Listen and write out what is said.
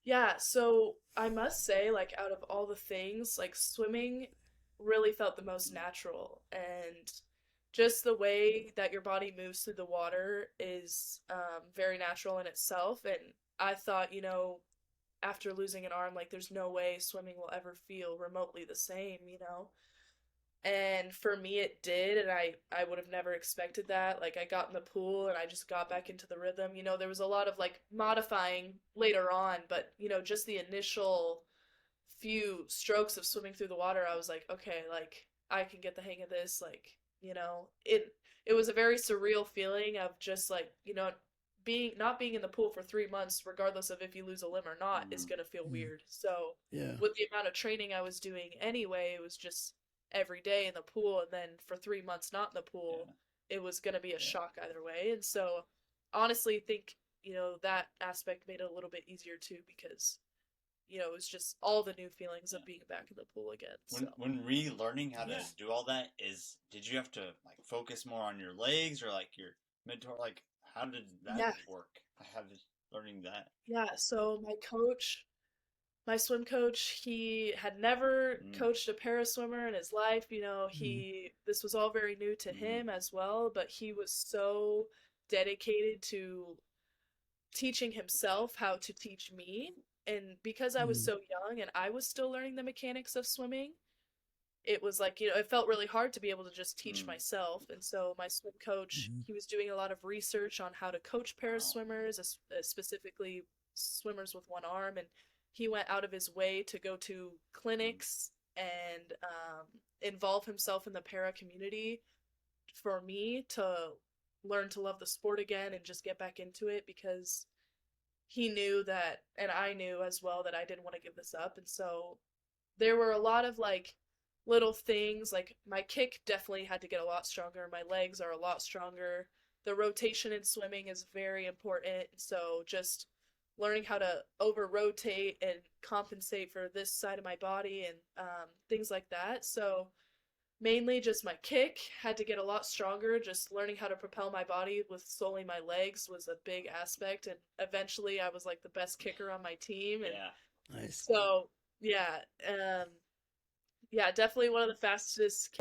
Yeah, so I must say, like, out of all the things, like, swimming really felt the most Mm, natural. And just the way that your body moves through the water is very natural in itself. And I thought, after losing an arm, like, there's no way swimming will ever feel remotely the same. And for me, it did, and I would have never expected that. Like, I got in the pool and I just got back into the rhythm. There was a lot of like modifying later on, but just the initial few strokes of swimming through the water, I was like, okay, like I can get the hang of this. Like, it was a very surreal feeling of just like, being not being in the pool for 3 months, regardless of if you lose a limb or not, is mm, gonna feel Mm. weird. So Yeah. with the amount of training I was doing anyway, it was just every day in the pool, and then for 3 months not in the pool, yeah, it was gonna be a yeah, shock either way. And so honestly think, that aspect made it a little bit easier too because it was just all the new feelings yeah. of being back in the pool again. So, When relearning how to yeah. do all that is, did you have to like focus more on your legs or like your mentor? Like, how did that Yeah. work? I have learning that. Yeah. So, my swim coach, he had never Mm, coached a para swimmer in his life. Mm. This was all very new to mm, him as well, but he was so dedicated to teaching himself how to teach me. And because I was Mm. so young and I was still learning the mechanics of swimming, it was like, it felt really hard to be able to just teach mm. myself. And so my swim coach, Mhm. he was doing a lot of research on how to coach para Wow. swimmers, specifically swimmers with one arm. And he went out of his way to go to Mm, clinics and involve himself in the para community for me to learn to love the sport again and just get back into it because he knew that, and I knew as well that I didn't want to give this up. And so there were a lot of like little things, like my kick definitely had to get a lot stronger. My legs are a lot stronger. The rotation in swimming is very important. So just learning how to over rotate and compensate for this side of my body and things like that. So mainly just my kick had to get a lot stronger. Just learning how to propel my body with solely my legs was a big aspect. And eventually I was like the best kicker on my team. And yeah. Nice. so, yeah, yeah, definitely one of the fastest